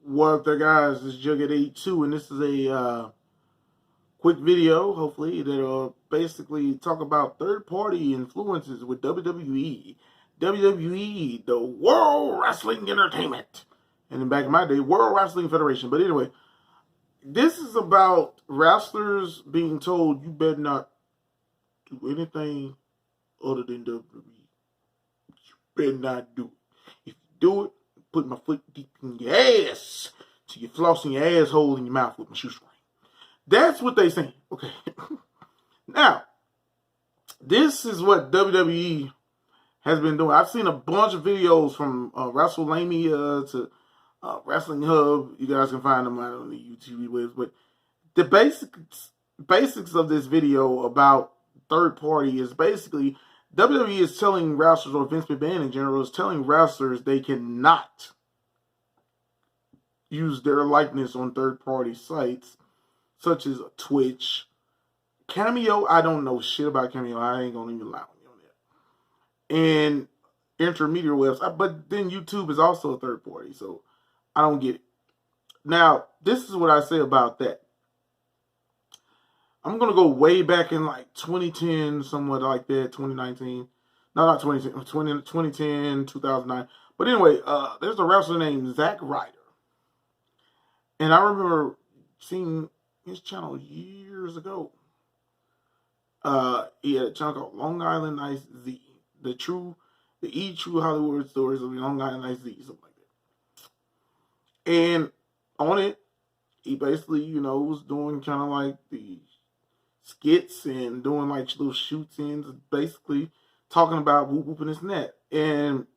What up there, guys? This is Jughead82, and this is a quick video, hopefully, that'll basically talk about third-party influences with WWE. WWE, the World Wrestling Entertainment. And then back in my day, World Wrestling Federation. But anyway, this is about wrestlers being told you better not do anything other than WWE. You better not do it. If you do it, put my foot deep in your ass till you're flossing your asshole in your mouth with my shoestring. That's what they saying. Okay. Now, this is what WWE has been doing. I've seen a bunch of videos from WrestleMania to Wrestling Hub. You guys can find them on the YouTube list. But the basics of this video about third party is basically WWE is telling wrestlers, or Vince McMahon in general is telling wrestlers they cannot use their likeness on third-party sites, such as Twitch. Cameo, I don't know shit about Cameo. I ain't gonna even lie on you on that. And intermediate websites, but then YouTube is also a third party, so I don't get it. Now, this is what I say about that. I'm going to go way back in like 2010, somewhat like that, 2019. No, not 2010, 2010, 2009. But anyway, there's a wrestler named Zack Ryder. And I remember seeing his channel years ago. He had a channel called Long Island Nice Z. The True Hollywood Stories of Long Island Nice Z, something like that. And on it, he basically, was doing kind of like the skits and doing like little shoots-ins, basically talking about whooping his net. And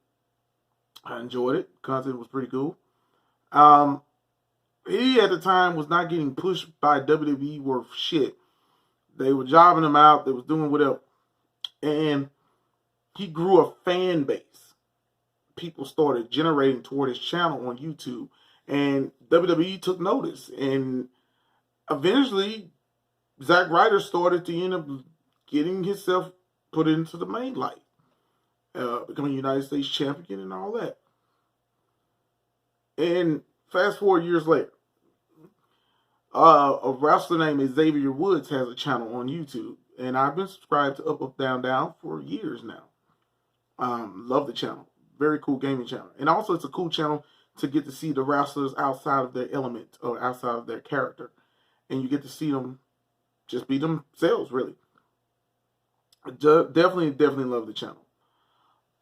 I enjoyed it. Content was pretty cool. He at the time was not getting pushed by WWE worth shit. They were jobbing him out. They was doing whatever. And he grew a fan base. People started generating toward his channel on YouTube. And WWE took notice. And eventually, Zack Ryder started to end up getting himself put into the main light. Becoming United States champion and all that. And fast forward years later, a wrestler named Xavier Woods has a channel on YouTube. And I've been subscribed to Up, Up, Down, Down for years now. Love the channel. Very cool gaming channel. And also it's a cool channel to get to see the wrestlers outside of their element or outside of their character. And you get to see them just be themselves, really. Definitely love the channel.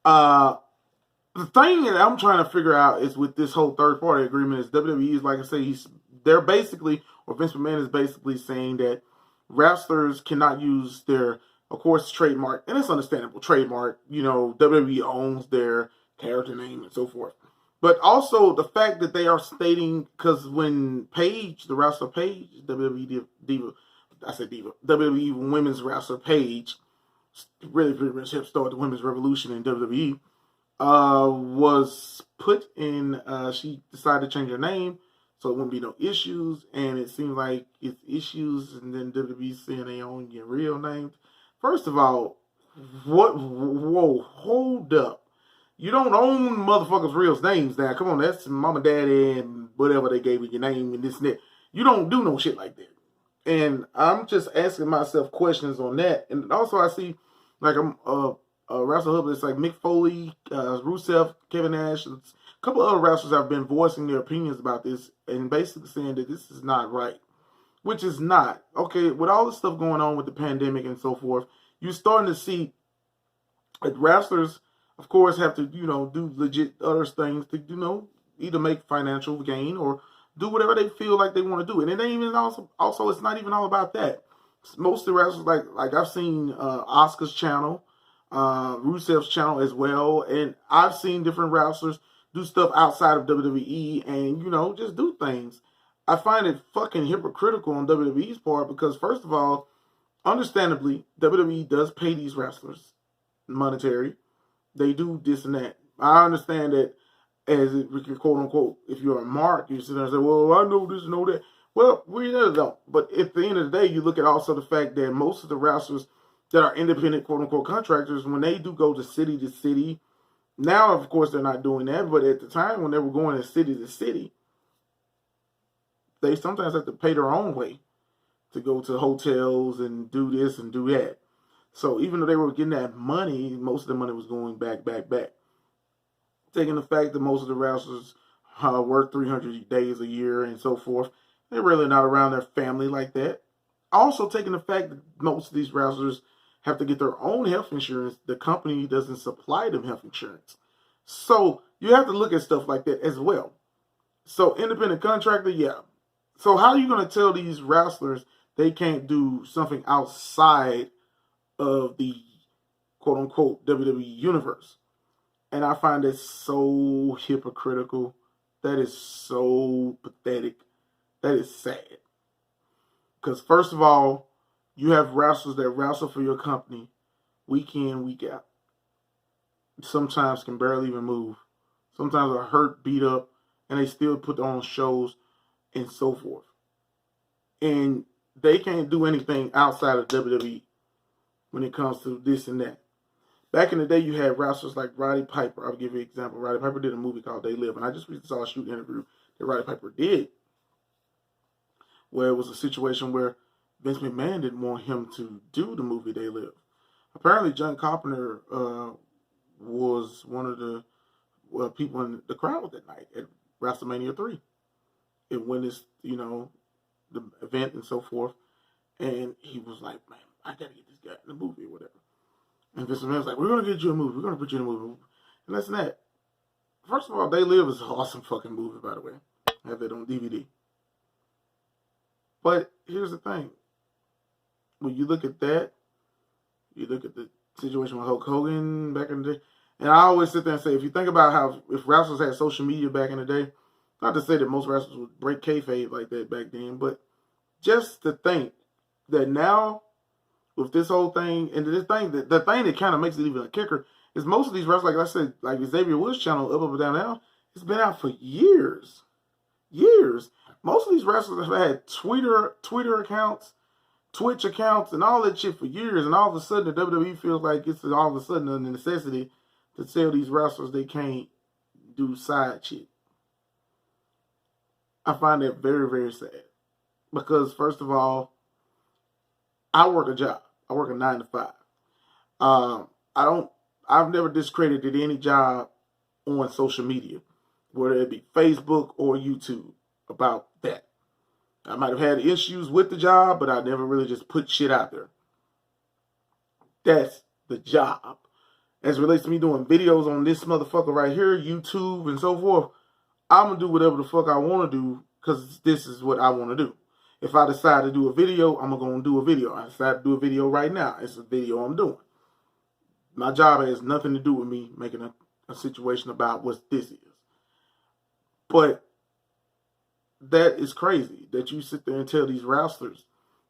The thing that I'm trying to figure out is with this whole third-party agreement is WWE is, like I say, they're basically, or Vince McMahon is basically saying that wrestlers cannot use their, of course, trademark, and it's understandable, trademark, WWE owns their character name and so forth. But also the fact that they are stating, because when Paige, the wrestler Paige, WWE Diva, WWE Women's Wrestler Paige, really pretty much helped start the Women's Revolution in WWE, was put in, she decided to change her name so it wouldn't be no issues, and it seemed like it's issues, and then WWE saying they own your real names. First of all, whoa, hold up. You don't own motherfuckers' real names now. Come on, that's mama, daddy, and whatever they gave you your name and this and that. You don't do no shit like that. And I'm just asking myself questions on that. And also I see, like, I'm a wrestler hub that's like Mick Foley, Rusev, Kevin Nash, a couple other wrestlers have been voicing their opinions about this and basically saying that this is not right. Which is not. Okay, with all this stuff going on with the pandemic and so forth, you're starting to see like wrestlers, of course, have to, do legit other things to, either make financial gain or do whatever they feel like they want to do. And it ain't even also it's not even all about that. Most of the wrestlers, like I've seen Asuka's channel, Rusev's channel as well, and I've seen different wrestlers do stuff outside of WWE and, just do things. I find it fucking hypocritical on WWE's part because, first of all, understandably, WWE does pay these wrestlers monetary. They do this and that. I understand that as it, quote unquote, if you're a mark, you sit there and say, well, I know this and know that. Well, we really don't. But at the end of the day, you look at also the fact that most of the wrestlers that are independent, quote unquote, contractors, when they do go to city, now, of course, they're not doing that. But at the time when they were going to city, they sometimes have to pay their own way to go to hotels and do this and do that. So even though they were getting that money, most of the money was going back. Taking the fact that most of the wrestlers work 300 days a year and so forth, they're really not around their family like that. Also taking the fact that most of these wrestlers have to get their own health insurance. The company doesn't supply them health insurance. So you have to look at stuff like that as well. So independent contractor, yeah. So how are you going to tell these wrestlers they can't do something outside of the quote unquote WWE universe? And I find it so hypocritical. That is so pathetic. That is sad. Because first of all, you have wrestlers that wrestle for your company week in, week out. Sometimes can barely even move. Sometimes are hurt, beat up, and they still put on shows and so forth. And they can't do anything outside of WWE when it comes to this and that. Back in the day, you had wrestlers like Roddy Piper. I'll give you an example. Roddy Piper did a movie called They Live, and I just recently saw a shoot interview that Roddy Piper did, where it was a situation where Vince McMahon didn't want him to do the movie They Live. Apparently, John Carpenter was one of the people in the crowd that night at WrestleMania 3. And when it's, the event and so forth, and he was like, man, I got to get this guy in the movie or whatever. And Vince McMahon was like, we're going to get you a movie. We're going to put you in a movie. And that's that. First of all, They Live is an awesome fucking movie, by the way. I have that on DVD. But here's the thing. When you look at that, you look at the situation with Hulk Hogan back in the day, and I always sit there and say, if you think about how, if wrestlers had social media back in the day, not to say that most wrestlers would break kayfabe like that back then, but just to think that now, with this whole thing, and the thing that kind of makes it even a kicker is most of these wrestlers, like I said, like Xavier Woods' channel, Up, Down, Down, it's been out for years. Most of these wrestlers have had Twitter accounts, Twitch accounts, and all that shit for years, and all of a sudden the WWE feels like it's all of a sudden a necessity to tell these wrestlers they can't do side shit. I find that very, very sad. Because first of all, I work a job. I work a 9 to 5. I've never discredited any job on social media, whether it be Facebook or YouTube, about that. I might have had issues with the job, but I never really just put shit out there. That's the job. As it relates to me doing videos on this motherfucker right here, YouTube and so forth, I'm going to do whatever the fuck I want to do because this is what I want to do. If I decide to do a video, I'm going to do a video. I decide to do a video right now. It's a video I'm doing. My job has nothing to do with me making a situation about what this is. But that is crazy that you sit there and tell these wrestlers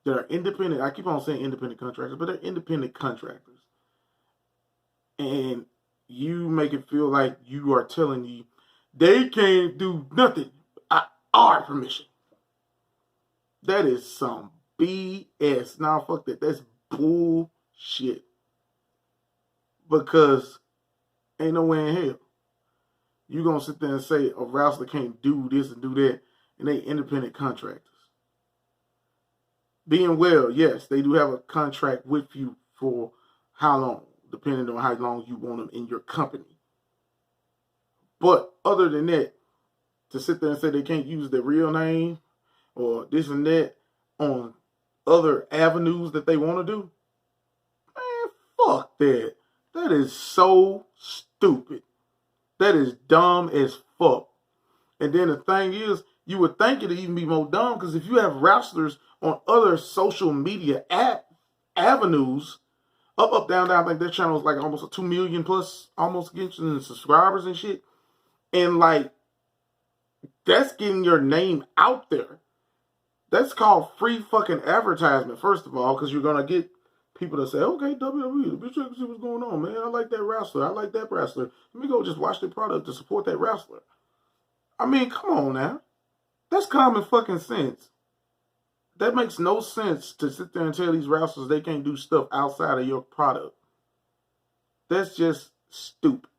that are independent. I keep on saying independent contractors, but they're independent contractors. And you make it feel like you are telling you they can't do nothing without our permission. That is some BS. Nah, fuck that. That's bullshit. Because ain't no way in hell you gonna sit there and say a wrestler can't do this and do that, and they independent contractors. Being well, yes, they do have a contract with you for how long, depending on how long you want them in your company. But other than that, to sit there and say they can't use their real name or this and that on other avenues that they want to do, man, fuck that. That is so stupid. That is dumb as fuck. And then the thing is, you would think it'd even be more dumb because if you have wrestlers on other social media avenues, up, down, I think their channel is like almost a 2 million plus, almost getting subscribers and shit. And like, that's getting your name out there. That's called free fucking advertisement, first of all, because you're going to get people that say, okay, WWE, bitch, see what's going on, man. I like that wrestler. I like that wrestler. Let me go just watch their product to support that wrestler. I mean, come on now. That's common fucking sense. That makes no sense to sit there and tell these wrestlers they can't do stuff outside of your product. That's just stupid.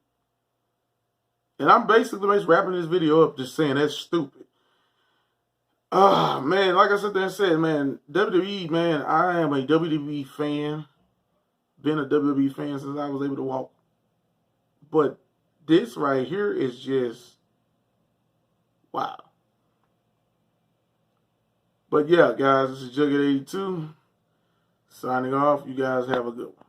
And I'm basically just wrapping this video up just saying that's stupid. Man, like I said there and said, man, WWE, man, I am a WWE fan. Been a WWE fan since I was able to walk. But this right here is just wow. But yeah, guys, this is Jugget82 signing off. You guys have a good one.